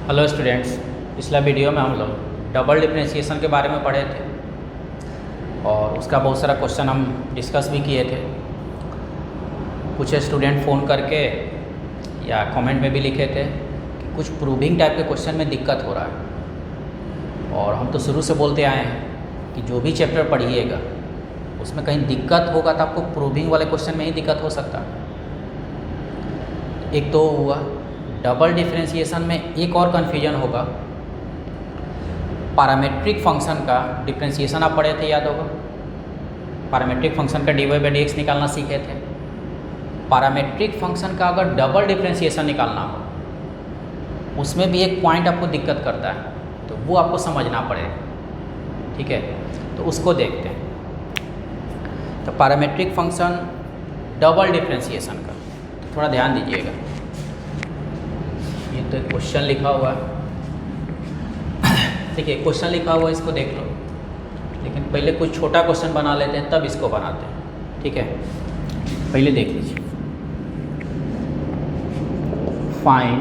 Hello students, पिछला video में हम लोग डबल डिफरेंशिएशन के बारे में पढ़े थे और उसका बहुत सारा क्वेश्चन हम डिस्कस भी किए थे। कुछ स्टूडेंट फ़ोन करके या कमेंट में भी लिखे थे कि कुछ प्रूविंग टाइप के क्वेश्चन में दिक्कत हो रहा है, और हम तो शुरू से बोलते आए हैं कि जो भी चैप्टर पढ़िएगा उसमें कहीं दिक्कत होगा तो आपको प्रूविंग वाले क्वेश्चन में ही दिक्कत हो सकता है। एक तो हुआ डबल डिफरेंशिएशन में एक और कन्फ्यूजन होगा, पैरामीट्रिक फंक्शन का डिफरेंशिएशन आप पढ़े थे, याद होगा। पैरामीट्रिक फंक्शन का dy बाई dx निकालना सीखे थे। पैरामीट्रिक फंक्शन का अगर डबल डिफरेंशिएशन निकालना हो उसमें भी एक पॉइंट आपको दिक्कत करता है, तो वो आपको समझना पड़ेगा। ठीक है, तो उसको देखते हैं। तो पैरामीट्रिक फंक्शन डबल डिफरेंशिएशन का तो थोड़ा ध्यान दीजिएगा। ये तो एक क्वेश्चन लिखा हुआ है, ठीक है, क्वेश्चन लिखा हुआ है, इसको देख लो। लेकिन पहले कुछ छोटा क्वेश्चन बना लेते हैं तब इसको बनाते हैं। ठीक है, पहले देख लीजिए। फाइंड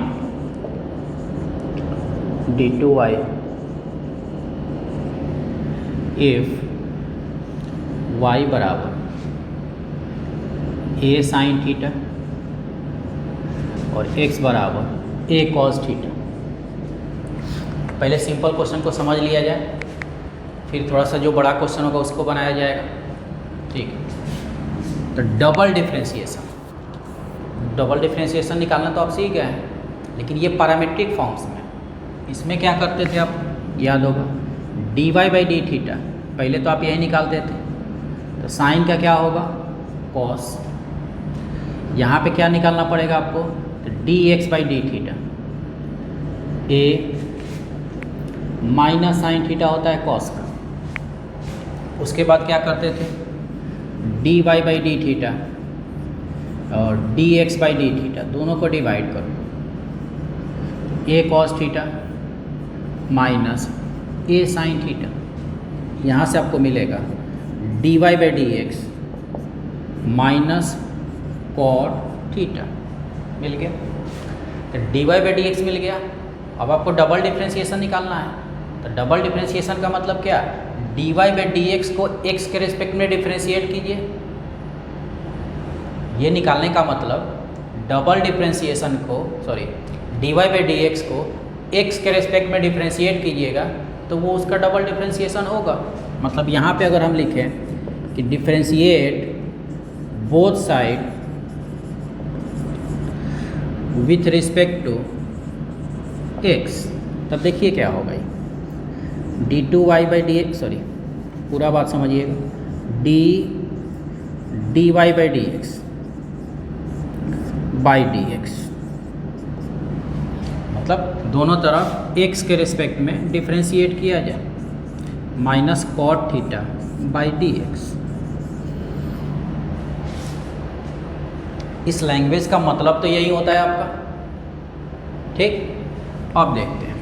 d2y इफ y बराबर a साइन थीटा और x बराबर a कॉस थीटा। पहले सिंपल क्वेश्चन को समझ लिया जाए, फिर थोड़ा सा जो बड़ा क्वेश्चन होगा उसको बनाया जाएगा। ठीक है, तो डबल डिफरेंशिएशन निकालना तो आप सीख गए हैं, लेकिन ये पैरामीट्रिक फॉर्म्स में, इसमें क्या करते थे आप, याद होगा, dy बाई डी थीटा। पहले तो आप यही निकालते थे, तो साइन का क्या होगा, कॉस। यहाँ पे क्या निकालना पड़ेगा आपको, तो dx by d theta. a minus sine theta होता है कॉस का। उसके बाद क्या करते थे, dy बाई डी थीटा और dx बाई डी थीटा, दोनों को डिवाइड करो। a cos theta minus a sine theta, यहाँ से आपको मिलेगा dy by dx minus cot theta. मिल गया, तो dy बाई dx मिल गया। अब आपको डबल डिफरेंशिएशन निकालना है, तो डबल डिफरेंशिएशन का मतलब क्या, dy बाई dx को x के रिस्पेक्ट में डिफरेंशिएट कीजिए। ये निकालने का मतलब डबल डिफरेंशिएशन को, dy बाई dx को x के रिस्पेक्ट में डिफरेंशिएट कीजिएगा तो वो उसका डबल डिफरेंशिएशन होगा। मतलब यहाँ पे अगर हम लिखें कि differentiate both side with respect to x, तब देखिए क्या होगा, d2y बाई डी एक्स, पूरा बात समझिएगा, dy by D x by D x, मतलब दोनों तरफ x के रिस्पेक्ट में डिफरेंशिएट किया जाए, minus cot theta by D X. इस लैंग्वेज का मतलब तो यही होता है आपका। ठीक, अब देखते हैं।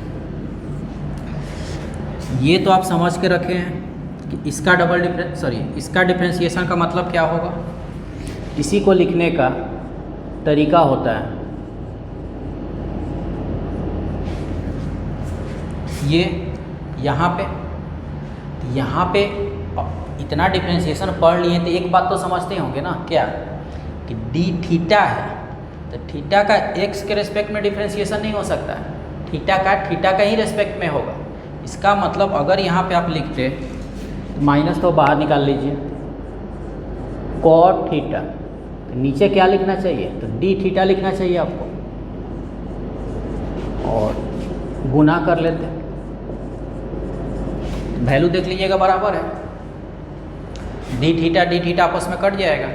ये तो आप समझ के रखे हैं कि इसका इसका डिफरेंशिएशन का मतलब क्या होगा। इसी को लिखने का तरीका होता है, ये यहाँ पे इतना डिफरेंशिएशन पढ़ लिए तो एक बात तो समझते होंगे ना, क्या, कि डी थीटा है तो थीटा का x के रिस्पेक्ट में डिफरेंशिएशन नहीं हो सकता है, थीटा का ही रिस्पेक्ट में होगा। इसका मतलब अगर यहाँ पे आप लिखते, माइनस तो बाहर निकाल लीजिए, कॉट थीटा, तो नीचे क्या लिखना चाहिए, तो डी थीटा लिखना चाहिए आपको, और गुना कर लेते, वैल्यू देख लीजिएगा बराबर है, डी थीटा आपस में कट जाएगा।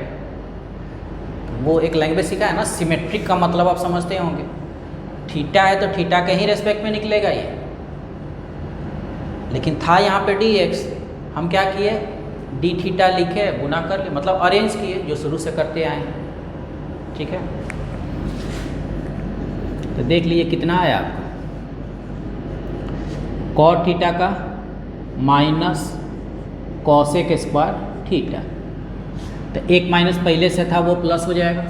वो एक लैंग्वेज सीखा है ना, सिमेट्रिक का मतलब आप समझते होंगे। थीटा है तो थीटा के ही रेस्पेक्ट में निकलेगा ये, लेकिन था यहाँ पे dx, हम क्या किए, डी थीटा लिखे, गुना कर लिए, मतलब अरेंज किए जो शुरू से करते आए हैं। ठीक है, तो देख लीजिए कितना आया आपका, कॉट थीटा का माइनस कॉसेक स्क्वायर थीटा, तो एक माइनस पहले से था वो प्लस हो जाएगा,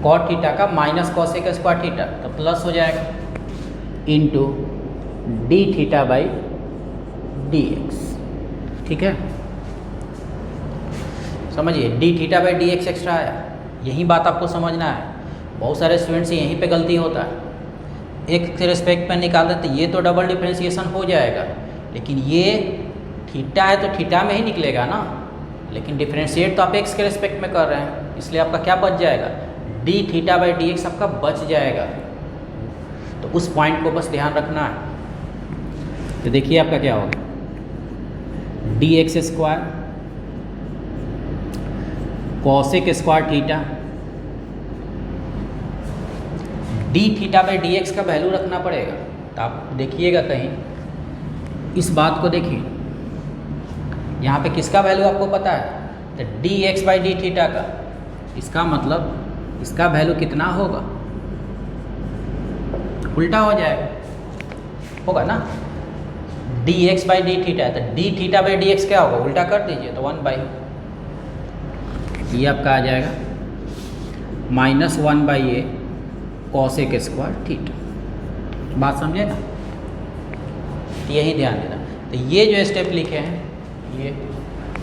कॉट थीटा का माइनस कॉसेक स्क्वायर थीटा तो प्लस हो जाएगा। Into D theta by D x. ठीक है, समझिए D theta by D x extra आया, यही बात आपको समझना है। बहुत सारे स्टूडेंट्स से यहीं पे गलती होता है, एक के रिस्पेक्ट में निकाल देते, ये तो डबल डिफ्रेंशिएशन हो जाएगा, लेकिन ये थीटा है तो थीटा में ही निकलेगा ना, लेकिन डिफ्रेंशिएट तो आप एक्स के रिस्पेक्ट में कर रहे हैं, इसलिए आपका क्या बच जाएगा, D theta by D x आपका बच जाएगा। तो उस पॉइंट को बस ध्यान रखना है। तो देखिए आपका क्या होगा, D x square cosec square theta, D theta by D x का वैल्यू रखना पड़ेगा। तो आप देखिएगा कहीं इस बात को देखिए, यहाँ पे किसका वैल्यू आपको पता है, तो D x by d theta का, इसका मतलब इसका वैल्यू कितना होगा, उल्टा हो जाएगा, होगा ना, d x by d theta, तो d theta by D x क्या होगा, उल्टा कर दीजिए तो 1 बाई, ये आपका आ जाएगा minus 1 by A cosec square theta. बात समझे ना, तो यही ध्यान देना। तो ये जो स्टेप लिखे हैं, ये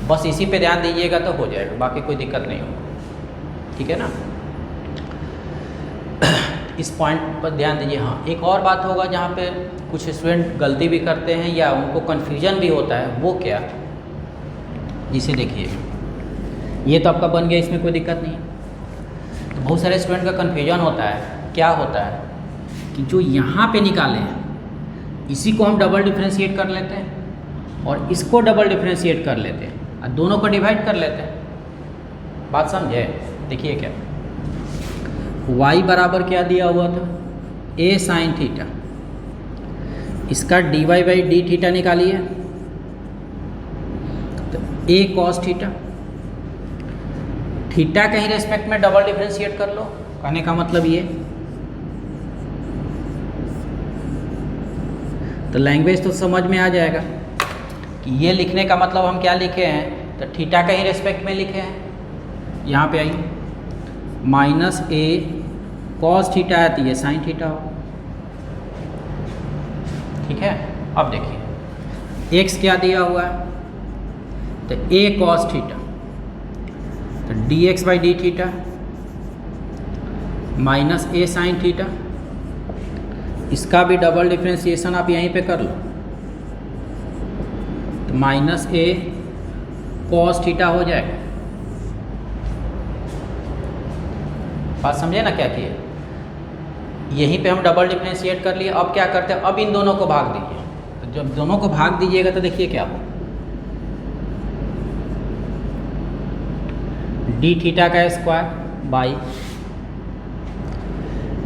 बस इसी पे ध्यान दीजिएगा तो हो जाएगा, बाकी कोई दिक्कत नहीं होगा। ठीक है ना, इस पॉइंट पर ध्यान दीजिए। हाँ, एक और बात होगा जहाँ पे कुछ स्टूडेंट गलती भी करते हैं या उनको कन्फ्यूजन भी होता है, वो क्या, जिसे देखिए ये तो आपका बन गया, इसमें कोई दिक्कत नहीं। तो बहुत सारे स्टूडेंट का कन्फ्यूजन होता है, क्या होता है कि जो यहाँ पे निकाले हैं इसी को हम डबल डिफ्रेंशिएट कर लेते हैं और इसको डबल डिफ्रेंशिएट कर लेते हैं और दोनों को डिवाइड कर लेते हैं। बात समझे, देखिए क्या y बराबर क्या दिया हुआ था, a साइन थीटा, इसका dy बाई डी थीटा निकालिए, तो a कॉस थीटा, थीटा के ही रेस्पेक्ट में डबल डिफ्रेंशिएट कर लो, कहने का मतलब ये। तो लैंग्वेज तो समझ में आ जाएगा कि ये लिखने का मतलब हम क्या लिखे हैं, तो थीटा के ही रेस्पेक्ट में लिखे हैं। यहाँ पे आइए, माइनस ए कॉस थीटा आती है साइन थीटा हो। ठीक है, अब देखिए एक्स क्या दिया हुआ है, तो ए कॉस थीटा, तो D x by d theta minus A sine theta, इसका भी डबल डिफ्रेंशिएशन आप यहीं पे कर लो, तो माइनस ए कॉस थीटा हो जाएगा। बात समझे ना क्या किए, यहीं पे हम डबल डिफ्रेंशिएट कर लिए। अब क्या करते हैं, अब इन दोनों को भाग दीजिए, तो जब दोनों को भाग दीजिएगा तो देखिए क्या हो, डी थीटा का square by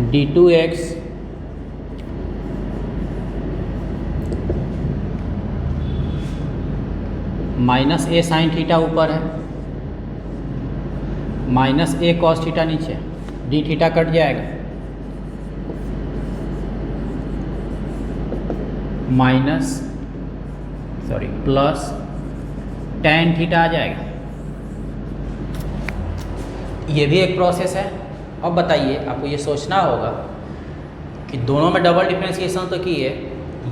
D two X minus A sine theta ऊपर है, माइनस ए कॉस थीटा नीचे, डी थीटा कट जाएगा, माइनस प्लस टेन थीटा आ जाएगा। ये भी एक प्रोसेस है। अब बताइए, आपको ये सोचना होगा कि दोनों में डबल डिफ्रेंशिएशन तो की है,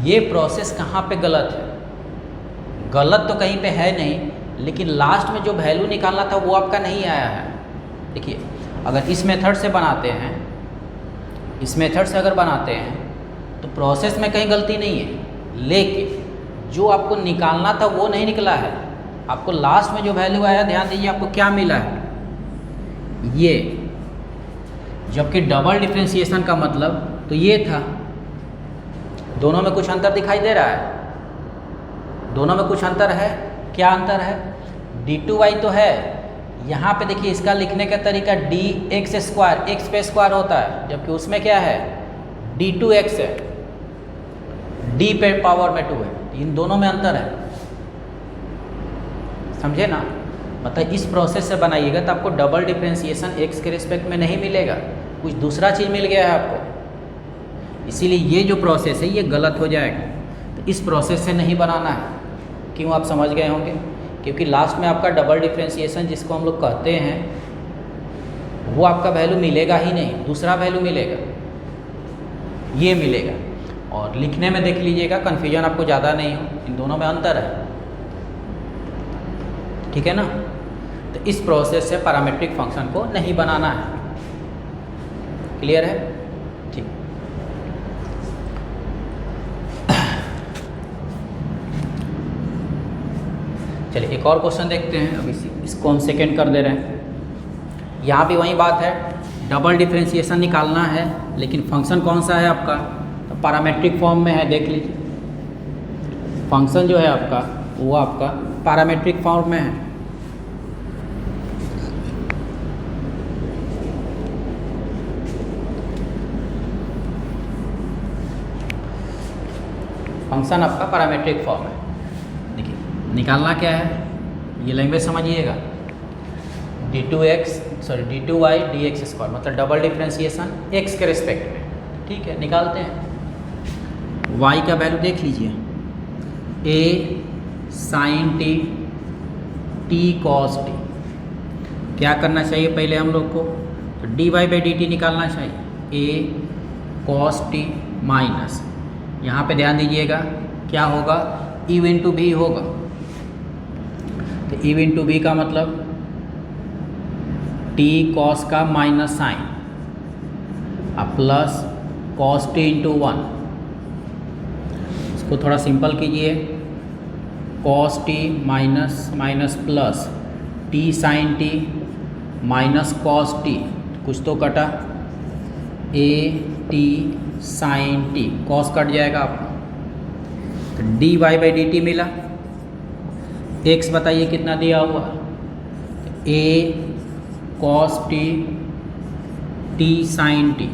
ये प्रोसेस कहाँ पे गलत है। गलत तो कहीं पे है नहीं, लेकिन लास्ट में जो वैल्यू निकालना था वो आपका नहीं आया है। देखिए, अगर इस मेथड से बनाते हैं, इस मेथड से अगर बनाते हैं तो प्रोसेस में कहीं गलती नहीं है, लेकिन जो आपको निकालना था वो नहीं निकला है। आपको लास्ट में जो वैल्यू आया, ध्यान दीजिए आपको क्या मिला है, ये, जबकि डबल डिफ्रेंशिएशन का मतलब तो ये था। दोनों में कुछ अंतर दिखाई दे रहा है, दोनों में कुछ अंतर है। क्या अंतर है, d2y तो है, यहाँ पे देखिए इसका लिखने का तरीका डी एक्स स्क्वायर, एक्स पे स्क्वायर होता है, जबकि उसमें क्या है d2x है, d पे पावर में 2 है। इन दोनों में अंतर है, समझे ना। मतलब इस प्रोसेस से बनाइएगा तो आपको डबल डिफ्रेंशिएशन एक्स के रिस्पेक्ट में नहीं मिलेगा, कुछ दूसरा चीज़ मिल गया है आपको। इसीलिए ये जो प्रोसेस है ये गलत हो जाएगा। तो इस प्रोसेस से नहीं बनाना है। क्यों, आप समझ गए होंगे, क्योंकि लास्ट में आपका डबल डिफ्रेंशिएशन जिसको हम लोग कहते हैं वो आपका वैल्यू मिलेगा ही नहीं, दूसरा वैल्यू मिलेगा, ये मिलेगा। और लिखने में देख लीजिएगा कन्फ्यूजन आपको ज़्यादा नहीं हो, इन दोनों में अंतर है, ठीक है ना। तो इस प्रोसेस से पैरामीट्रिक फंक्शन को नहीं बनाना है, क्लियर है, ठीक। चलिए एक और क्वेश्चन देखते हैं। अब इसको हम सेकेंड कर दे रहे हैं। यहाँ भी वही बात है, डबल डिफरेंशिएशन निकालना है, लेकिन फंक्शन कौन सा है आपका, तो पैरामीट्रिक फॉर्म में है। देख लीजिए फंक्शन जो है आपका वो आपका पैरामीट्रिक फॉर्म में है। फंक्शन आपका पैरामीट्रिक फॉर्म है। देखिए निकालना क्या है, ये लैंग्वेज समझिएगा, d2y dx स्क्वायर मतलब डबल डिफरेंशिएशन x के रिस्पेक्ट में, ठीक है। निकालते हैं, y का वैल्यू देख लीजिए, a sin t t cos t। क्या करना चाहिए पहले हम लोग को, तो dy बाई dt निकालना चाहिए, a cos t माइनस, यहाँ पे ध्यान दीजिएगा क्या होगा, e इंटू b होगा। तो e इंटू b का मतलब t cos का माइनस साइन अब प्लस cos t इंटू 1। इसको थोड़ा सिंपल कीजिए, cos t minus minus plus t sin t minus cos t, कुछ तो कटा, a t sin t, cos cut जाएगा आपका, तो dy बाई dt मिला। x बताइए कितना दिया हुआ, a cos t t sin t।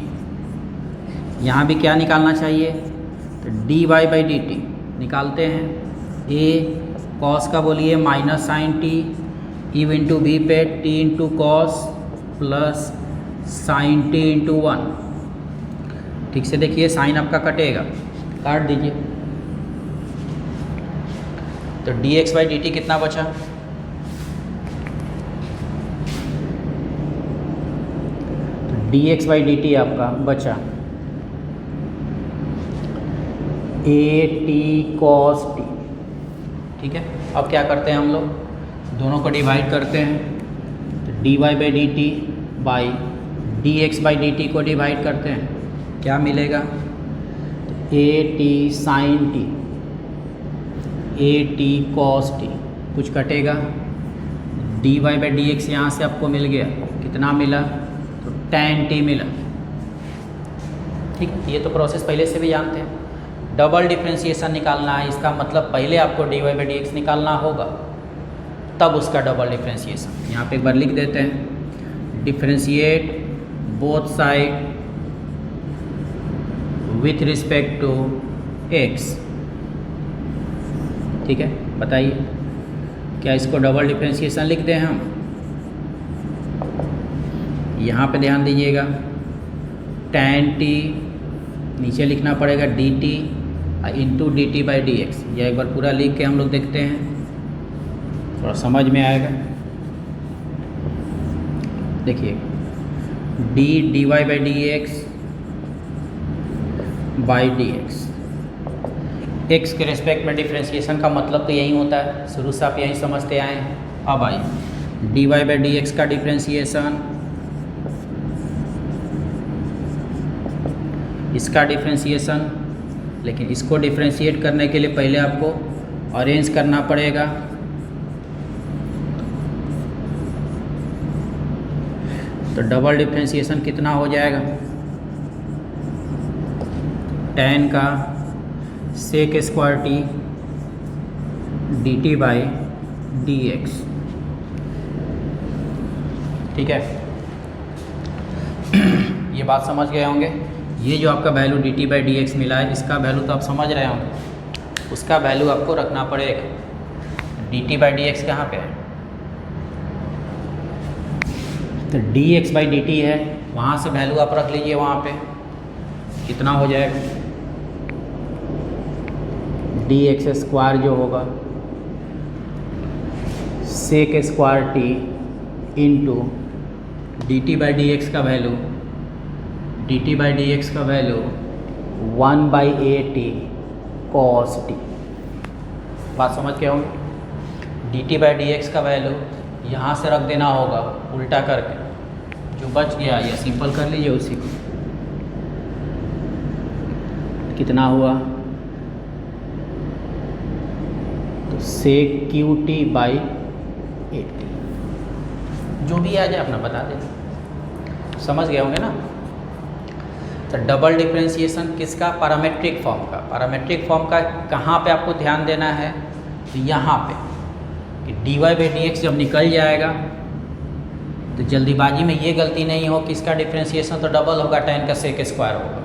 यहाँ भी क्या निकालना चाहिए, तो dy बाई dt निकालते हैं, a cos का बोलिए minus sine t, e into b पे t into cos plus sine t into 1। ठीक से देखिए साइन आपका कटेगा, काट दीजिए, तो dx बाई dt कितना बचा, dx बाई dt आपका बचा a t cos t, ठीक है। अब क्या करते हैं हम लोग, दोनों को डिवाइड करते हैं, तो dy by dt by dx by dt को डिवाइड करते हैं, क्या मिलेगा, a t sin t a t cos t, कुछ कटेगा, dy बाई dx यहाँ से आपको मिल गया, कितना मिला, तो tan t मिला, ठीक। ये तो प्रोसेस पहले से भी जानते हैं। डबल डिफरेंशिएशन निकालना है, इसका मतलब पहले आपको dy बाई dx निकालना होगा, तब उसका डबल डिफरेंशिएशन। यहाँ पे एक बार लिख देते हैं, differentiate both side with respect to x, ठीक है। बताइए क्या इसको डबल डिफरेंशिएशन लिख दें हम, यहाँ पे ध्यान दीजिएगा, tan t नीचे लिखना पड़ेगा dt into dt by dx। यह एक बार पूरा लिख के हम लोग देखते हैं, थोड़ा समझ में आएगा। देखिए dy by dx by dx, x के रिस्पेक्ट में डिफरेंशिएशन का मतलब तो यही होता है, शुरू से आप यही समझते आए हैं। अब आइए dy बाई dx का डिफरेंशिएशन, इसका डिफरेंशिएशन, लेकिन इसको डिफरेंशिएट करने के लिए पहले आपको अरेंज करना पड़ेगा, तो डबल डिफरेंशिएशन कितना हो जाएगा, tan का sec square t dt by dx, ठीक है। ये बात समझ गए होंगे। ये जो आपका वैल्यू dt बाई dx मिला है, इसका वैल्यू तो आप समझ रहे होंगे, उसका वैल्यू आपको रखना पड़ेगा। dt बाई dx कहाँ पे है, तो dx बाई dt है, वहाँ से वैल्यू आप रख लीजिए, वहाँ पे कितना हो जाएगा, dx स्क्वायर जो होगा sec square t into dt by dx का वैल्यू, dt बाई dx का वैल्यू 1/a/t cos t। बात समझ के होंगे। dt/dx का वैल्यू यहाँ से रख देना होगा उल्टा करके, जो बच गया ये सिंपल कर लीजिए उसी को। कितना हुआ, तो sec qt/at, जो भी आ जाए अपना बता दें। समझ गए होंगे ना। तो डबल डिफरेंशिएशन किसका, पैरामेट्रिक फॉर्म का। पैरामेट्रिक फॉर्म का कहाँ पे आपको ध्यान देना है, तो यहाँ पे कि dy/dx जब निकल जाएगा तो जल्दीबाजी में ये गलती नहीं हो कि इसका डिफरेंशिएशन तो डबल होगा, tan का sec स्क्वायर होगा,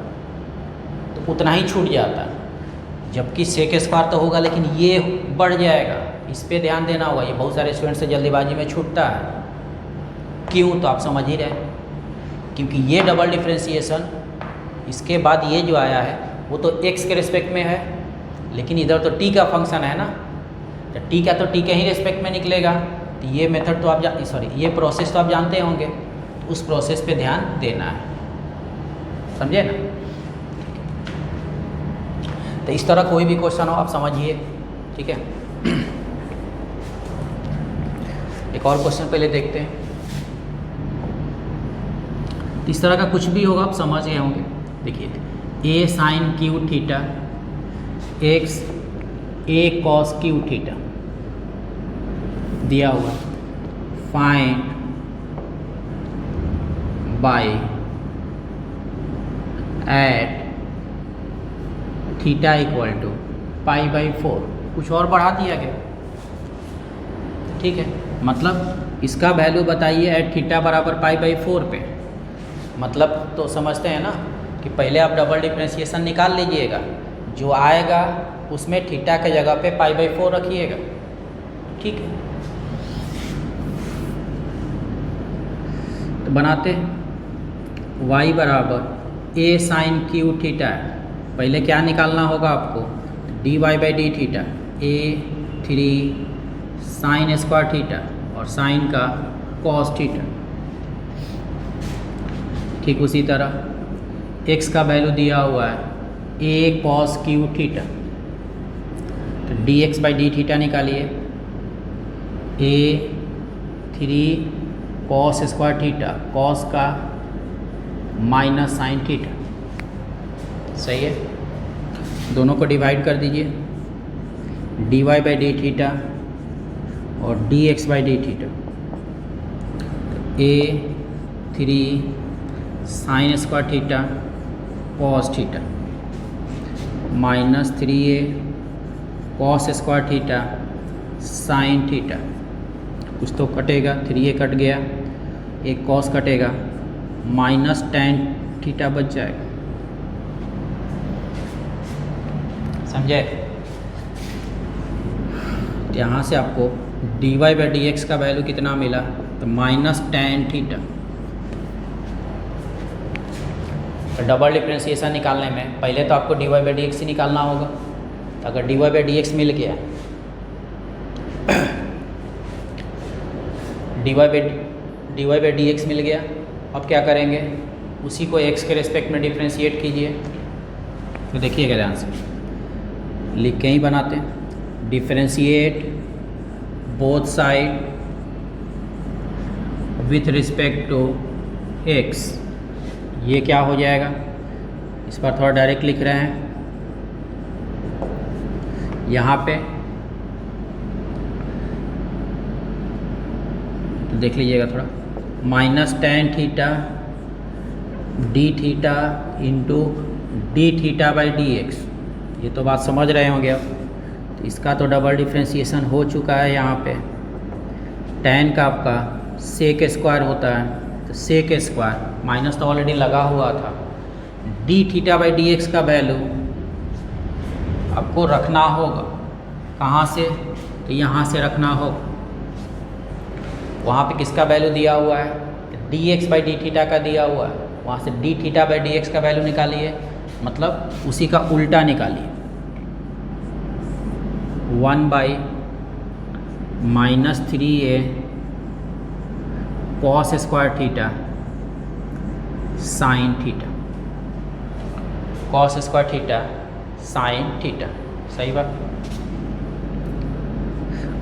तो उतना ही छूट जाता है। जबकि sec स्क्वायर तो होगा लेकिन ये बढ़ जाएगा, इस पे ध्यान देना होगा। ये बहुत सारे स्टूडेंट से जल्दीबाजी में छूटता है। क्यों, तो आप समझ ही रहे, क्योंकि ये डबल डिफरेंशिएशन इसके बाद ये जो आया है वो तो x के रिस्पेक्ट में है, लेकिन इधर तो t का फंक्शन है ना, तो t का तो t के ही रिस्पेक्ट में निकलेगा। तो ये मेथड तो आप ये प्रोसेस तो आप जानते होंगे, तो उस प्रोसेस पे ध्यान देना है, समझे ना। तो इस तरह कोई भी क्वेश्चन हो आप समझिए, ठीक है। एक और क्वेश्चन पहले देखते हैं। इस तरह का कुछ भी होगा आप समझ गए होंगे। देखिए, a sin q theta x a cos q theta दिया हुआ, find by at theta equal to π/4। कुछ और बढ़ा दिया गया, ठीक है। मतलब इसका वैल्यू बताइए एट थीटा बराबर π/4 पे। मतलब तो समझते हैं ना कि पहले आप डबल डिफरेंशिएशन निकाल लीजिएगा, जो आएगा उसमें थीटा के जगह पे π/4 रखिएगा, ठीक है। तो बनाते y बराबर a sin q थीटा है। पहले क्या निकालना होगा आपको, dy/d theta a 3 sin square theta और साइन का cos थीटा। ठीक उसी तरह x का वैल्यू दिया हुआ है a cos q थीटा, तो dx/d थीटा निकालिए, a 3 cos square theta, cos का माइनस साइन थीटा, सही है। दोनों को डिवाइड कर दीजिए, dy/d थीटा और dx/d theta. a 3 sine square theta cos theta minus 3a cos square theta sine theta. कुछ तो कटेगा, 3a कट गया, एक कॉस कटेगा, माइनस tan थीटा बच जाएगा, समझे। यहाँ से आपको dy/dx का वैल्यू कितना मिला, तो माइनस tan थीटा। तो डबल डिफरेंशिएशन निकालने में पहले तो आपको dy/dx ही निकालना होगा। तो अगर dy/dx मिल गया, dy/dx मिल गया, अब क्या करेंगे, उसी को x के रिस्पेक्ट में डिफरेंशिएट कीजिए। तो देखिएगा ध्यान से, लिख के ही बनाते हैं, differentiate both side with respect to x। ये क्या हो जाएगा, इस पर थोड़ा डायरेक्ट लिख रहे हैं, यहाँ पे तो देख लीजिएगा थोड़ा, minus tan theta d theta into d थीटा/dx। ये तो बात समझ रहे होंगे आप। तो इसका तो डबल डिफरेंशिएशन हो चुका है। यहाँ पे tan का आपका सेक स्क्वायर होता है, तो सेक स्क्वायर माइनस तो ऑलरेडी लगा हुआ था, d थीटा/dx का वैल्यू आपको रखना होगा। कहाँ से, तो यहाँ से रखना होगा। वहाँ पे किसका वैल्यू दिया हुआ है, dx/d थीटा का दिया हुआ है, वहाँ से d थीटा/dx का वैल्यू निकालिए, मतलब उसी का उल्टा निकालिए। 1/-3a cos square theta sine theta. Cos square theta sine theta. सही बात।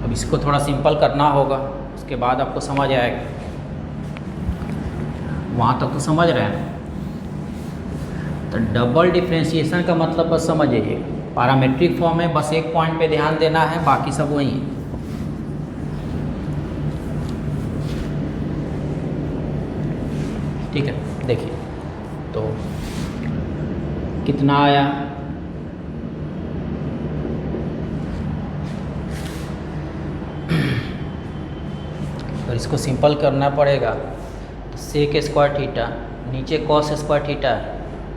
अब इसको थोड़ा सिंपल करना होगा, उसके बाद आपको समझ आएगा। वहाँ तक तो समझ रहे हैं। तो डबल डिफ्रेंशिएशन का मतलब बस समझिए, पैरामेट्रिक फॉर्म में बस एक पॉइंट पे ध्यान देना है, बाकी सब वही है। ठीक है, देखिए तो कितना आया, और इसको सिंपल करना पड़ेगा तो सेक स्क्वायर थीटा, नीचे कॉस स्क्वायर थीटा,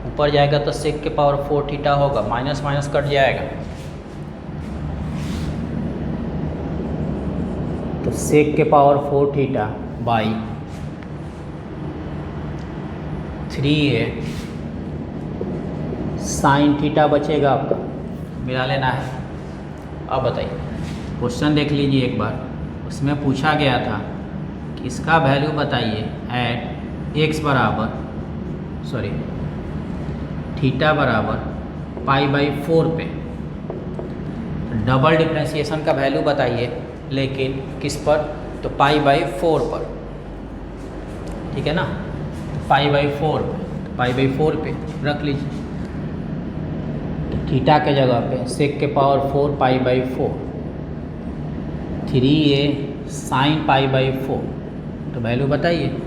ऊपर जाएगा तो सेक के पावर 4 थीटा होगा, माइनस माइनस कट जाएगा तो सेक के power 4 theta by 3a sine theta बचेगा आपका, मिला लेना है। अब बताइए, क्वेश्चन देख लीजिए एक बार, उसमें पूछा गया था कि इसका वैल्यू बताइए एट एक्स बराबर थीटा बराबर पाई बाई 4 पे। डबल डिफ्रेंशिएशन का वैल्यू बताइए, लेकिन किस पर, तो पाई बाई 4 पर। ठीक है ना, पाई बाई 4 पे, पाई बाई 4 पे रख लीजिए। तो थीटा के जगह पे सेक के power 4 pi by 4, 3a sine pi by 4। तो वैल्यू बताइए,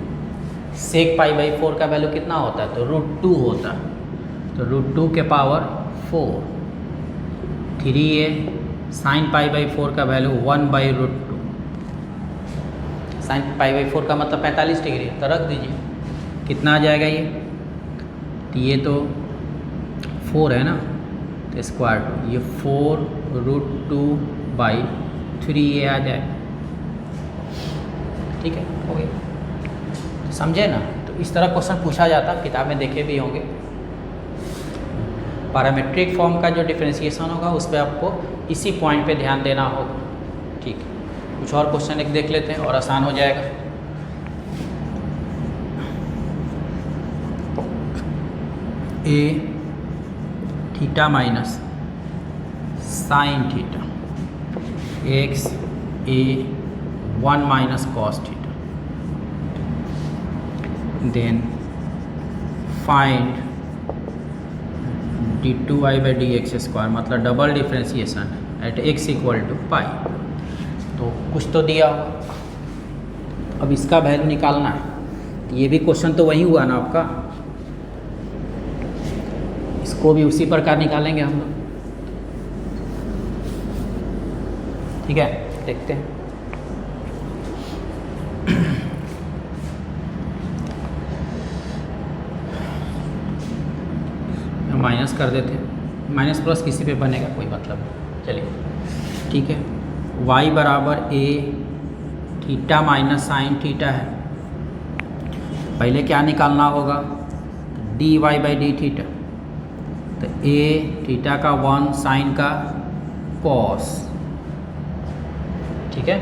सेक पाई बाई 4 का वैल्यू कितना होता है, तो √2 होता है। तो √2 के power 4, 3a sine pi by 4 का वैल्यू 1/√2। साइन पाई बाई 4 का मतलब 45 डिग्री, तो रख दीजिए। कितना आ जाएगा ये, तो ये तो 4 है ना, तो स्क्वायर टू, ये 4√2/3a आ जाए। ठीक है, हो गया। समझे ना, तो इस तरह क्वेश्चन पूछा जाता, किताब में देखे भी होंगे। पैरामेट्रिक फॉर्म का जो डिफरेंशिएशन होगा उस पर आपको इसी पॉइंट पे ध्यान देना होगा। ठीक है, कुछ और क्वेश्चन एक देख लेते हैं और आसान हो जाएगा। A theta minus sine theta x a 1 minus cos theta, then find d2y/dx², मतलब double differentiation at x = pi. तो कुछ तो दिया होगा, अब इसका वैल्यू निकालना है। ये भी क्वेश्चन तो वही हुआ ना आपका, इसको भी उसी प्रकार निकालेंगे हम लोग। ठीक है, देखते हैं। माइनस कर देते हैं, माइनस प्लस किसी पे बनेगा कोई मतलब नहीं। चलिए ठीक है, y बराबर a theta minus sine theta है। पहले क्या निकालना होगा, dy/d थीटा, तो a थीटा का 1 साइन का कॉस। ठीक है,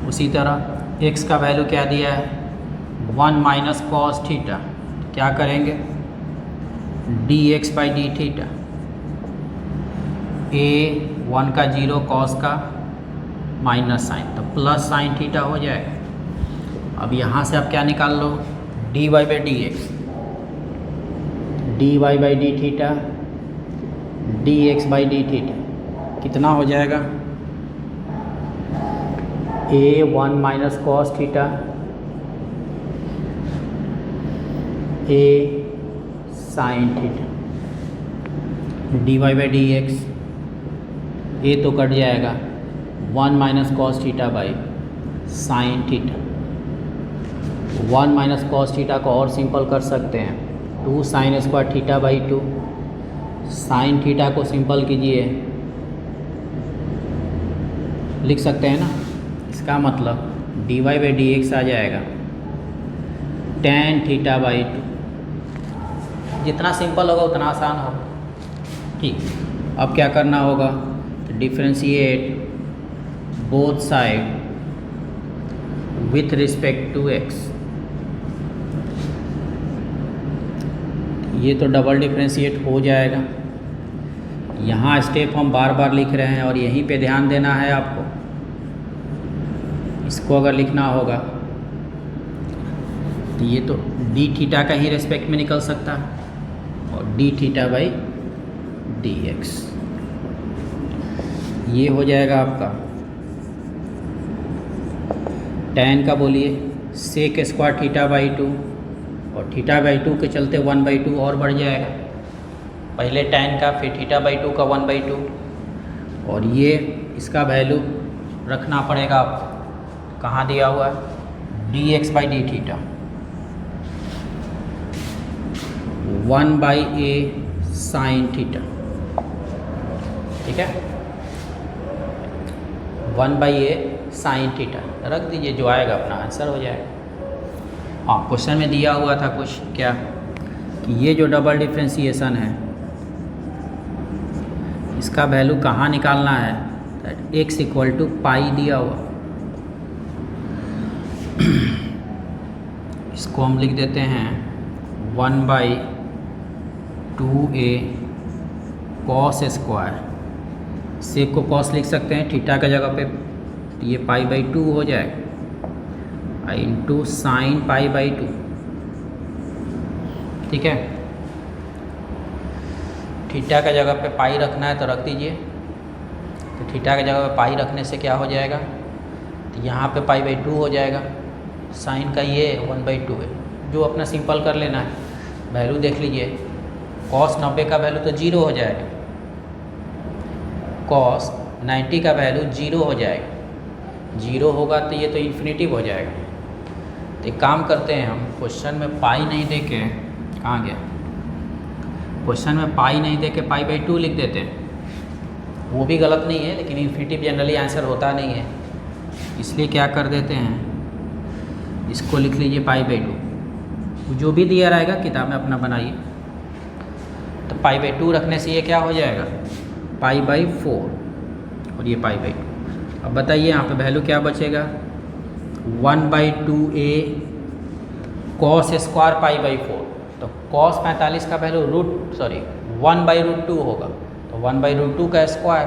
उसी तरह x का वैल्यू क्या दिया है, 1 माइनस कॉस थीटा, क्या करेंगे dx/d थीटा, a 1 का 0 कॉस का माइनस साइन, तो प्लस साइन थीटा हो जाएगा। अब यहाँ से आप क्या निकाल लो, dy/dx, dy/d theta dx/d theta, कितना हो जाएगा, a 1 minus cos theta a sine theta, dy/dx, ए तो कट जाएगा 1 minus cos theta by sine theta. 1 minus cos theta को और सिंपल कर सकते हैं, 2 sine square theta by 2। Sine theta को सिंपल कीजिए, लिख सकते हैं ना, इसका मतलब dy/dx आ जाएगा tan थीटा बाई 2। जितना सिंपल होगा उतना आसान होगा। ठीक, अब क्या करना होगा, तो differentiate both side with respect to x। ये तो डबल डिफ्रेंशिएट हो जाएगा। यहाँ स्टेप हम बार बार लिख रहे हैं और यहीं पे ध्यान देना है आपको। इसको अगर लिखना होगा तो ये तो डी थीटा का ही रेस्पेक्ट में निकल सकता है और D theta by D x, ये हो जाएगा आपका tan का बोलिए सेक स्क्वायर थीटा बाई 2 और थीटा बाई 2 के चलते 1/2 और बढ़ जाएगा। पहले tan का फिर थीटा बाई 2 का 1/2 और ये इसका वैल्यू रखना पड़ेगा आपको। कहाँ दिया हुआ है D x by d theta 1/a sine theta, ठीक है 1/a साइन थीटा रख दीजिए, जो आएगा अपना आंसर हो जाएगा। हाँ क्वेश्चन में दिया हुआ था कुछ क्या कि ये जो डबल डिफ्रेंशिएशन है इसका वैल्यू कहाँ निकालना है, x इक्वल टू पाई दिया हुआ। इसको हम लिख देते हैं 1/2a कॉस स्क्वायर, सेक को कॉस लिख सकते हैं थीटा का जगह पे, तो ये π/2 हो जाएगा इंटू साइन π/2, ठीक है। थीटा का जगह पे पाई रखना है तो रख दीजिए, तो थीटा की जगह पे पाई रखने से क्या हो जाएगा, तो यहाँ पे π/2 हो जाएगा, साइन का ये 1/2 है, जो अपना सिंपल कर लेना है। वैल्यू देख लीजिए, कॉस 90 का वैल्यू तो 0 हो जाएगा, कॉस 90 का वैल्यू 0 हो जाएगा, 0 होगा तो ये तो इन्फिनिटिव हो जाएगा। तो एक काम करते हैं हम, क्वेश्चन में पाई नहीं दे के, कहाँ गया क्वेश्चन में पाई नहीं दे के π/2 लिख देते हैं, वो भी गलत नहीं है, लेकिन इन्फिनिटिव जनरली आंसर होता नहीं है, इसलिए क्या कर देते हैं इसको लिख लीजिए π/2, जो भी दिया रहेगा किताब में अपना बनाइए। तो π/2 रखने से ये क्या हो जाएगा π/4 और ये π/2। अब बताइए यहाँ पे वैल्यू क्या बचेगा 1/2a कॉस स्क्वायर π/4, तो कॉस 45 का वैल्यू 1/√2 होगा, तो 1/√2 का स्क्वायर,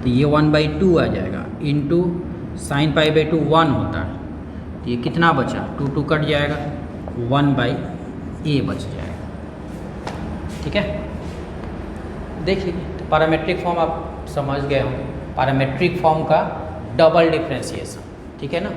तो ये 1/2 आ जाएगा इंटू साइन π/2 1 होता है, तो ये कितना बचा 2 कट जाएगा 1/a बच जाएगा, ठीक है। देख लीजिए, तो पैरामेट्रिक फॉर्म आप समझ गए होंगे, पैरामेट्रिक फॉर्म का डबल डिफ्रेंशिएशन, ठीक है ना।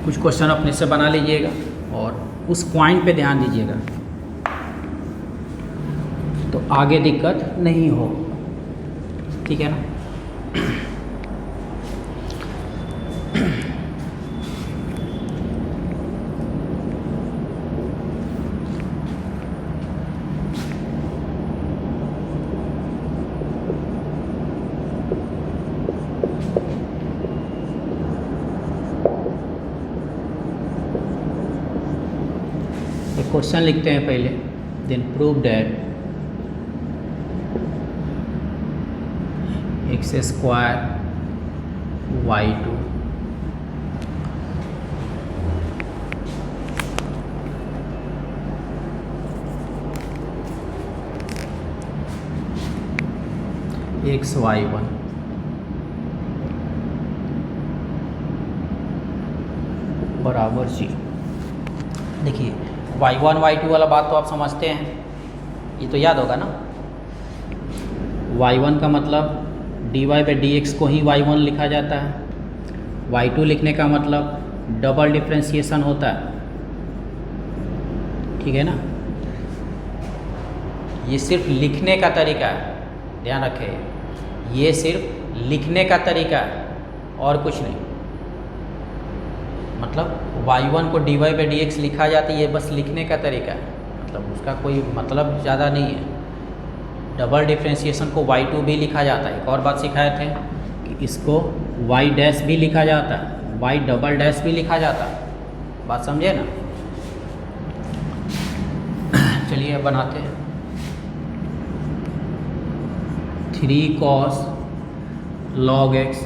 कुछ क्वेश्चन अपने से बना लीजिएगा और उस पॉइंट पे ध्यान दीजिएगा, तो आगे दिक्कत नहीं हो, ठीक है ना। क्वेश्चन लिखते हैं पहले, then prove that x² y2 xy1 बराबर 0। देखिए y1 y2 वाला बात तो आप समझते हैं, ये तो याद होगा ना। y1 का मतलब dy/dx को ही y1 लिखा जाता है, y2 लिखने का मतलब डबल डिफ्रेंशिएशन होता है, ठीक है ना। ये सिर्फ लिखने का तरीका है, ध्यान रखें, ये सिर्फ लिखने का तरीका है और कुछ नहीं। मतलब y1 को dy/dx लिखा जाता है, ये बस लिखने का तरीका है, मतलब उसका कोई मतलब ज़्यादा नहीं है। डबल डिफ्रेंशिएशन को y2 भी लिखा जाता है। एक और बात सिखाए थे कि इसको y' भी लिखा जाता है, y" भी लिखा जाता है, बात समझे ना। चलिए बनाते हैं। 3 cos log x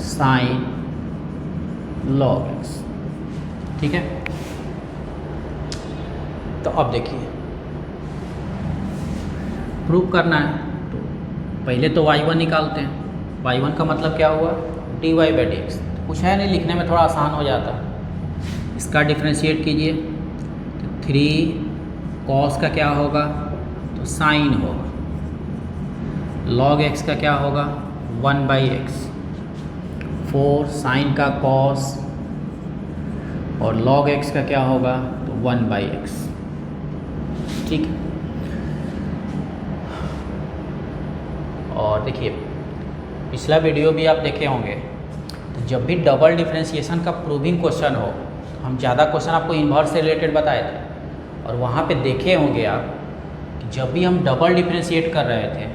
sin log x। ठीक है, तो अब देखिए प्रूव करना है तो पहले तो y1 निकालते हैं। y1 का मतलब क्या हुआ, dy बाई डी एक्स। कुछ है नहीं, लिखने में थोड़ा आसान हो जाता है। इसका डिफ्रेंशिएट कीजिए तो 3 cos का क्या होगा, तो साइन होगा। log x का क्या होगा, 1 बाई एक्स। 4 साइन का cos और log x का क्या होगा, तो 1 बाई एक्स। ठीक है, और देखिए पिछला वीडियो भी आप देखे होंगे, तो जब भी डबल डिफरेंशिएशन का प्रूविंग क्वेश्चन हो, हम ज़्यादा क्वेश्चन आपको इन्वर्स से रिलेटेड बताए थे, और वहाँ पे देखे होंगे आप कि जब भी हम डबल डिफरेंशिएट कर रहे थे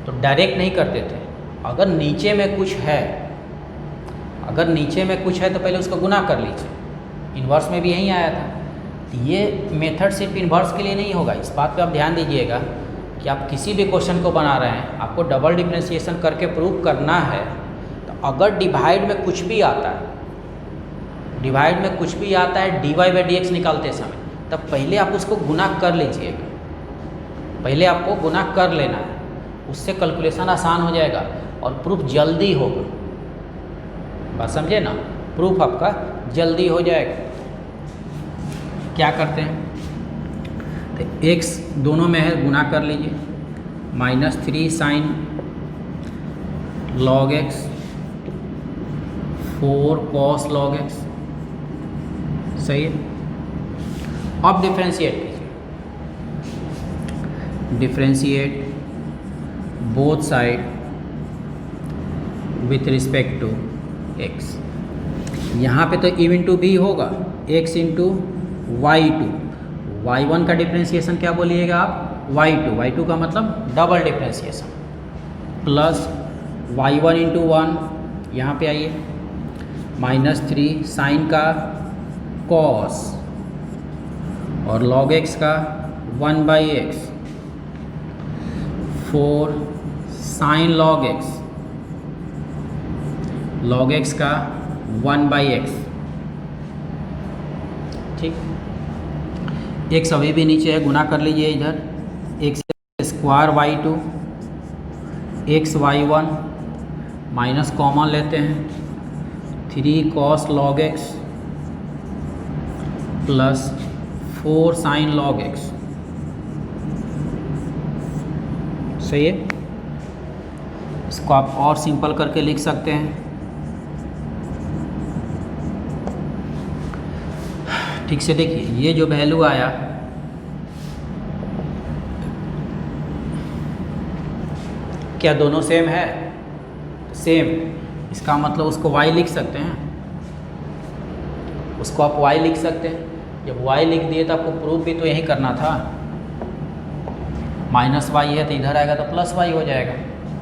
तो डायरेक्ट नहीं करते थे। अगर नीचे में कुछ है, तो पहले उसको गुना कर लीजिए। इन्वर्स में भी यही आया था। ये मेथड सिर्फ इन्वर्स के लिए नहीं होगा, इस बात पे आप ध्यान दीजिएगा कि आप किसी भी क्वेश्चन को बना रहे हैं, आपको डबल डिफरेंशिएशन करके प्रूव करना है, तो अगर डिवाइड में कुछ भी आता है, dy बाई डी एक्स निकालते समय, तब पहले आप उसको गुना कर लीजिएगा। पहले आपको गुना कर लेना है, उससे कैलकुलेशन आसान हो जाएगा और प्रूफ जल्दी होगा। बात समझे ना, प्रूफ आपका जल्दी हो जाएगा। क्या करते हैं, तो x दोनों में है, गुना कर लीजिए। -3 sign log x 4 cos log x, सही है। अब डिफ्रेंशिएट कीजिए, differentiate both side with respect to x। यहाँ पे तो u इंटू बी होगा, x इंटू y2। y1 का डिफ्रेंशिएशन क्या बोलिएगा आप, y2 का मतलब double differentiation, plus y1 into 1, यहाँ पे आइए, -3 साइन का cos और log x का 1 by X. 4 sine log x का 1 बाई एक्स। ठीक, x अभी भी नीचे है, गुना कर लीजिए इधर। x square y2 x y1 minus common लेते हैं, 3 cos log x plus 4 sine log x। सही है, इसको आप और सिंपल करके लिख सकते हैं। ठीक से देखिए, ये जो वैल्यू आया, क्या दोनों सेम है, सेम। इसका मतलब उसको y लिख सकते हैं, उसको आप y लिख सकते हैं। जब y लिख दिए तो आपको प्रूफ भी तो यही करना था। -y है तो इधर आएगा तो +y हो जाएगा।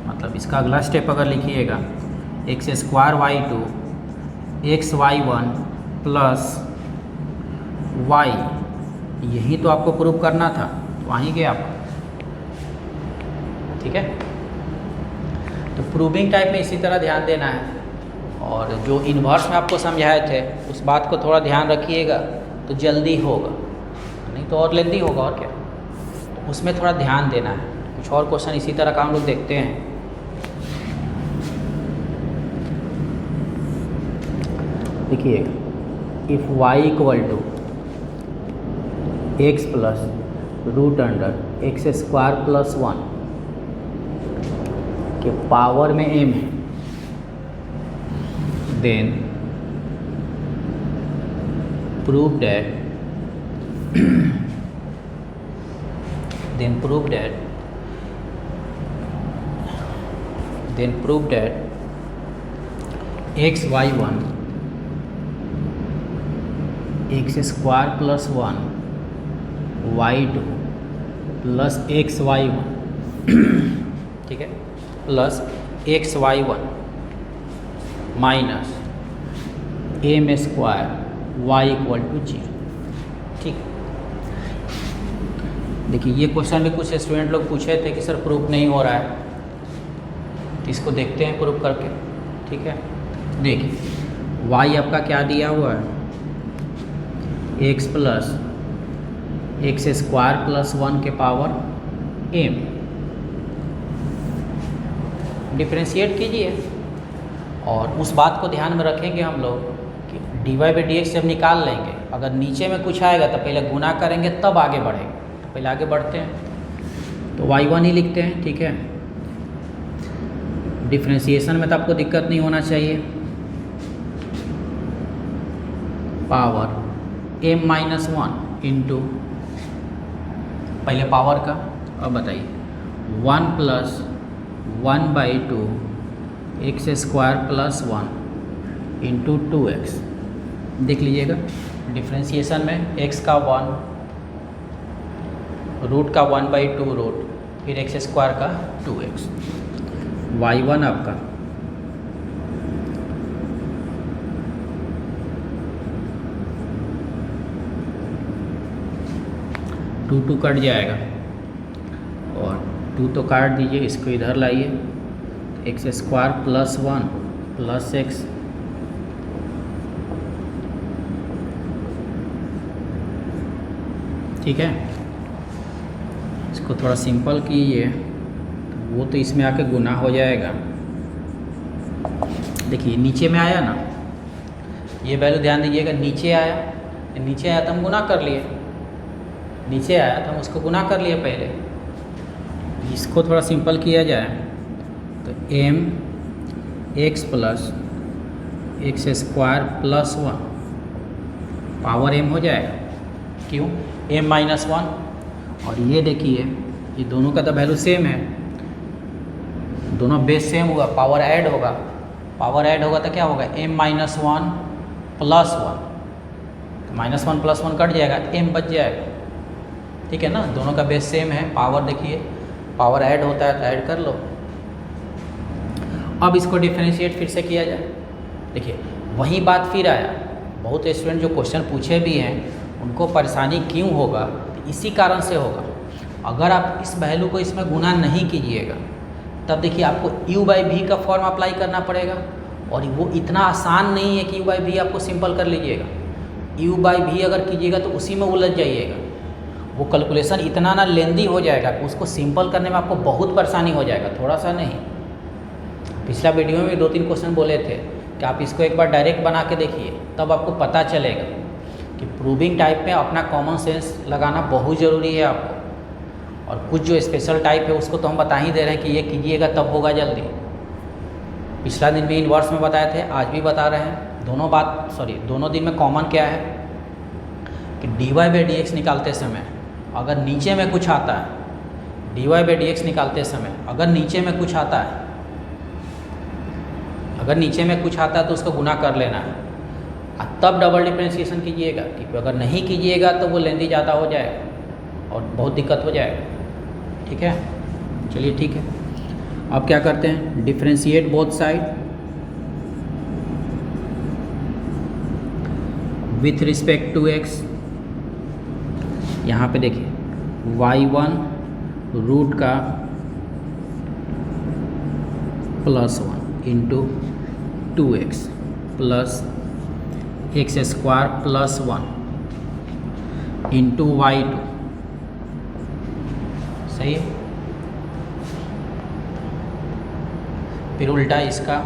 मतलब इसका अगला स्टेप अगर लिखिएगा, x square y2 x y1 plus y, यही तो आपको प्रूव करना था, तो वहीं गए आप। ठीक है, तो प्रूविंग टाइप में इसी तरह ध्यान देना है। और जो इन्वर्स में आपको समझाए थे, उस बात को थोड़ा ध्यान रखिएगा तो जल्दी होगा, नहीं तो और लेंदी होगा। और क्या, तो उसमें थोड़ा ध्यान देना है। कुछ और क्वेश्चन इसी तरह का हम लोग देखते हैं। देखिएगा, if y equal to x plus root under X square plus 1 के पावर में m है, then prove that x y1 x square plus 1 y2 plus x y1 ठीक है, plus x y1 minus m square y equal to 0। ठीक, देखिए ये question भी कुछ स्टूडेंट लोग पूछे थे कि सर प्रूफ नहीं हो रहा है, तो इसको देखते हैं प्रूफ करके। ठीक है, देखिए y आपका क्या दिया हुआ है, x plus X square plus 1 के पावर m। डिफ्रेंशिएट कीजिए और उस बात को ध्यान में रखेंगे हम लोग कि dy बाई डी एक्स जब निकाल लेंगे, अगर नीचे में कुछ आएगा तो पहले गुना करेंगे तब आगे बढ़ेंगे। तो पहले आगे बढ़ते हैं तो y1 ही लिखते हैं। ठीक है, डिफ्रेंशिएशन में तो आपको दिक्कत नहीं होना चाहिए। पावर m माइनस 1 इंटू, पहले पावर का, अब बताइए 1 plus 1/2 x square plus 1 into 2x। देख लीजिएगा डिफ्रेंशिएशन में x का 1, रूट का 1/2 रूट, फिर एक्स स्क्वायर का 2x। y1 आपका टू कट जाएगा और 2 तो काट दीजिए, इसको इधर लाइए, x square plus 1 plus x, ठीक है। इसको थोड़ा सिंपल कीजिए, वो तो इसमें आके गुना हो जाएगा। देखिए नीचे में आया ना, ये वैल्यू ध्यान दीजिएगा, नीचे आया, नीचे आया तो हम गुना कर लिए, नीचे आया तो हम उसको गुना कर लिए पहले। इसको थोड़ा सिंपल किया जाए तो m x plus X square plus 1 power m हो जाएगा। क्यों? m माइनस 1, और ये देखिए ये दोनों का तो वैल्यू सेम है, दोनों बेस सेम होगा, पावर ऐड होगा, पावर ऐड होगा तो क्या होगा, m माइनस 1 प्लस 1, तो माइनस 1 प्लस 1 कट जाएगा, m बच जाएगा। ठीक है ना, दोनों का बेस सेम है, पावर देखिए पावर ऐड होता है तो ऐड कर लो। अब इसको डिफरेंशिएट फिर से किया जाए। देखिए वही बात फिर आया, बहुत स्टूडेंट जो क्वेश्चन पूछे भी हैं उनको परेशानी क्यों होगा, तो इसी कारण से होगा। अगर आप इस वैल्यू को इसमें गुना नहीं कीजिएगा तब देखिए आपको u बाई वी का फॉर्म अप्लाई करना पड़ेगा, और वो इतना आसान नहीं है कि u बाई वी आपको सिंपल कर लीजिएगा। u बाई वी अगर कीजिएगा तो उसी में उलझ जाइएगा, वो कैलकुलेशन इतना ना लेंदी हो जाएगा, उसको सिंपल करने में आपको बहुत परेशानी हो जाएगा, थोड़ा सा नहीं। पिछला वीडियो में 2-3 क्वेश्चन बोले थे कि आप इसको एक बार डायरेक्ट बना के देखिए, तब आपको पता चलेगा कि प्रूविंग टाइप में अपना कॉमन सेंस लगाना बहुत ज़रूरी है आपको। और कुछ जो स्पेशल टाइप है उसको तो हम बता ही दे रहे हैं कि ये कीजिएगा तब होगा जल्दी। पिछला दिन भी इनवर्स में बताए थे, आज भी बता रहे हैं। दोनों दिन में कॉमन क्या है कि dy बाई डी एक्स निकालते समय अगर नीचे में कुछ आता है, dy बाई डी एक्स निकालते समय अगर नीचे में कुछ आता है, तो उसको गुना कर लेना है, और तब डबल डिफरेंशिएशन कीजिएगा, क्योंकि अगर नहीं कीजिएगा तो वो लेंदी ज़्यादा हो जाएगा और बहुत दिक्कत हो जाएगा। ठीक है, चलिए ठीक है। अब क्या करते हैं, differentiate both side with respect to x। यहाँ पे देखिए y1 रूट का plus 1 into 2x plus X square plus 1 into y2, सही है। फिर उल्टा इसका,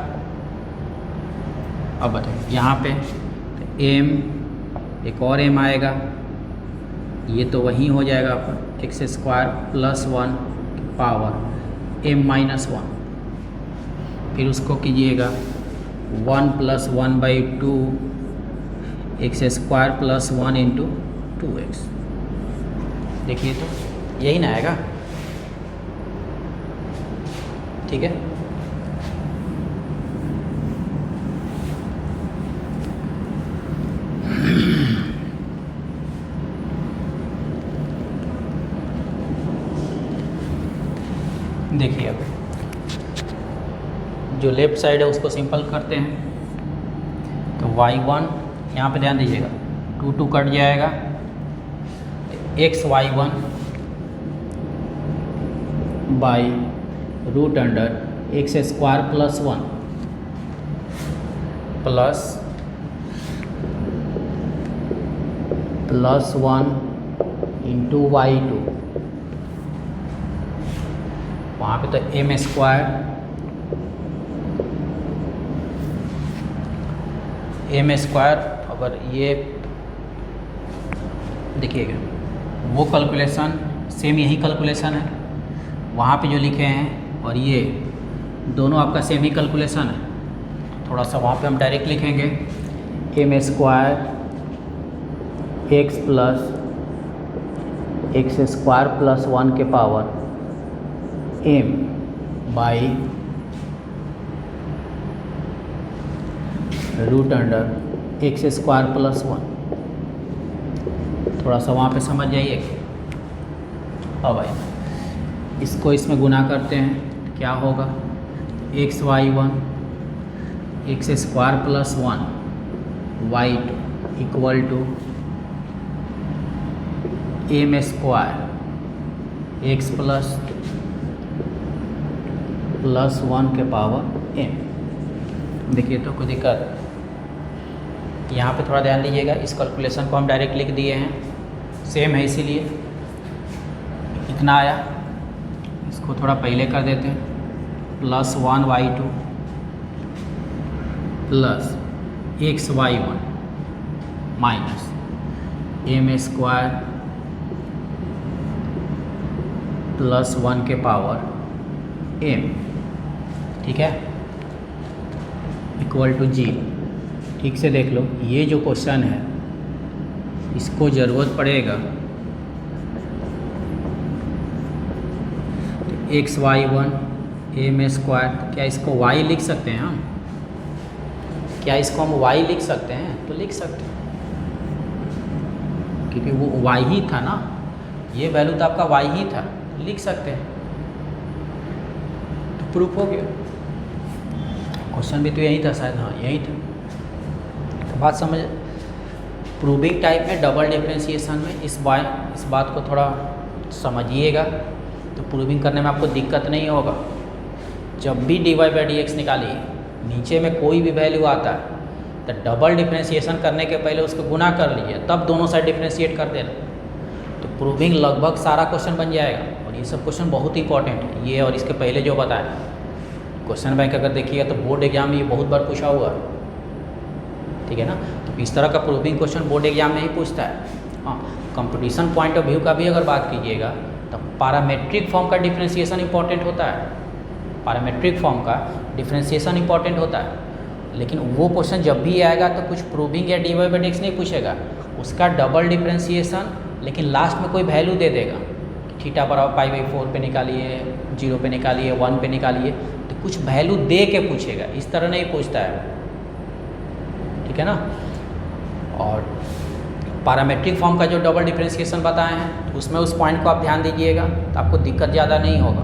अब बताइए यहाँ पे m, एक और m आएगा, ये तो वही हो जाएगा आपका x square plus 1 power m minus 1, फिर उसको कीजिएगा 1 plus 1/2 x square plus 1 into 2x। देखिए तो यही ना आएगा, ठीक है। देखिए अब जो लेफ़्ट साइड है उसको सिंपल करते हैं, तो y1 यहाँ पे ध्यान दीजिएगा 2 कट जाएगा, x y1 by root under X square plus 1 plus 1 into y2, वहाँ पे तो एम स्क्वायर, अगर ये देखिएगा वो कैलकुलेशन सेम यही कैलकुलेशन है वहाँ पे जो लिखे हैं, और ये दोनों आपका सेम ही कैलकुलेशन है। थोड़ा सा वहाँ पे हम डायरेक्ट लिखेंगे M square X square plus 1 के power m by root under X square plus 1। थोड़ा सा वहाँ पे समझ जाइए। हाँ भाई, इसको इसमें गुना करते हैं तो क्या होगा, xy1 X square plus 1 y2 equal to M square X plus 1 के पावर m। देखिए तो कोई दिक्कत, यहाँ पे थोड़ा ध्यान दीजिएगा, इस कैलकुलेशन को हम डायरेक्ट लिख दिए हैं, सेम है इसीलिए इतना आया। इसको थोड़ा पहले कर देते हैं, plus 1y2 plus xy1 minus M square plus 1 के पावर m, ठीक है, इक्वल टू 0। ठीक से देख लो, ये जो क्वेश्चन है इसको ज़रूरत पड़ेगा तो xy1 एम स्क्वायर, क्या इसको y लिख सकते हैं हम? क्या इसको हम y लिख सकते हैं? तो लिख सकते हैं, क्योंकि वो y ही था ना, ये वैल्यू तो आपका y ही था, तो लिख सकते हैं। तो प्रूफ हो गया। क्वेश्चन भी तो यही था शायद, हाँ यही था। तो बात समझ, प्रूविंग टाइप में डबल डिफरेंशिएशन में इस बात को थोड़ा समझिएगा, तो प्रूविंग करने में आपको दिक्कत नहीं होगा। जब भी dy बाई डी एक्स निकालिए, नीचे में कोई भी वैल्यू आता है तो डबल डिफरेंशिएशन करने के पहले उसको गुना कर लीजिए, तब दोनों साइड डिफरेंशिएट कर देना, तो प्रूविंग लगभग सारा क्वेश्चन बन जाएगा। और ये सब क्वेश्चन बहुत इंपॉर्टेंट है, ये और इसके पहले जो बताया। क्वेश्चन बैंक अगर देखिएगा तो बोर्ड एग्जाम में ये बहुत बार पूछा हुआ है, ठीक है ना। तो इस तरह का प्रूविंग क्वेश्चन बोर्ड एग्जाम में ही पूछता है। हाँ, कंपटीशन पॉइंट ऑफ व्यू का भी अगर बात कीजिएगा तो पैरामेट्रिक फॉर्म का डिफरेंशिएशन इंपॉर्टेंट होता है, पैरामेट्रिक फॉर्म का डिफरेंशिएशन इंपॉर्टेंट होता है। लेकिन वो क्वेश्चन जब भी आएगा तो कुछ प्रूविंग या dy बाई डी एक्स नहीं पूछेगा, उसका डबल डिफरेंशिएशन, लेकिन लास्ट में कोई वैल्यू दे देगा, थीटा बराबर पाई बाई 4 पे निकालिए, 0 पे निकालिए, 1 पे निकालिए, तो कुछ वैल्यू दे के पूछेगा, इस तरह नहीं पूछता है, ठीक है ना। और पैरामेट्रिक फॉर्म का जो डबल डिफरेंशिएशन बताए हैं तो उसमें उस पॉइंट को आप ध्यान दीजिएगा, तो आपको दिक्कत ज़्यादा नहीं होगा।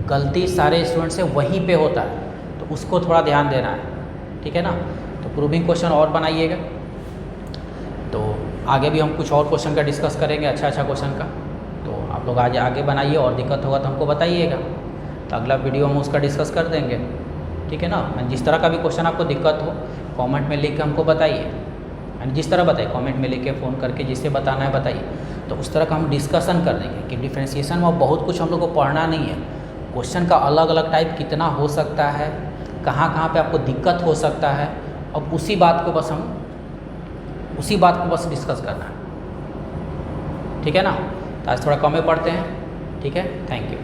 गलती सारे स्टूडेंट से वहीं पे होता है, तो उसको थोड़ा ध्यान देना है, ठीक है ना। तो प्रूविंग क्वेश्चन और बनाइएगा, तो आगे भी हम कुछ और क्वेश्चन का डिस्कस करेंगे, अच्छा क्वेश्चन का। तो आप लोग आज आगे बनाइए, और दिक्कत होगा तो हमको बताइएगा, तो अगला वीडियो हम उसका डिस्कस कर देंगे, ठीक है ना। जिस तरह का भी क्वेश्चन आपको दिक्कत हो कमेंट में लिख के हमको बताइए, एंड जिस तरह बताइए कमेंट में लिख के, फ़ोन करके जिससे बताना है बताइए, तो उस तरह का हम डिस्कशन कर देंगे कि डिफरेंशिएशन में बहुत कुछ हम लोग को पढ़ना नहीं है, क्वेश्चन का अलग अलग टाइप कितना हो सकता है, कहाँ पे आपको दिक्कत हो सकता है, अब उसी बात को बस डिस्कस करना है, ठीक है ना। तो आज थोड़ा कम में पढ़ते हैं, ठीक है, थैंक यू।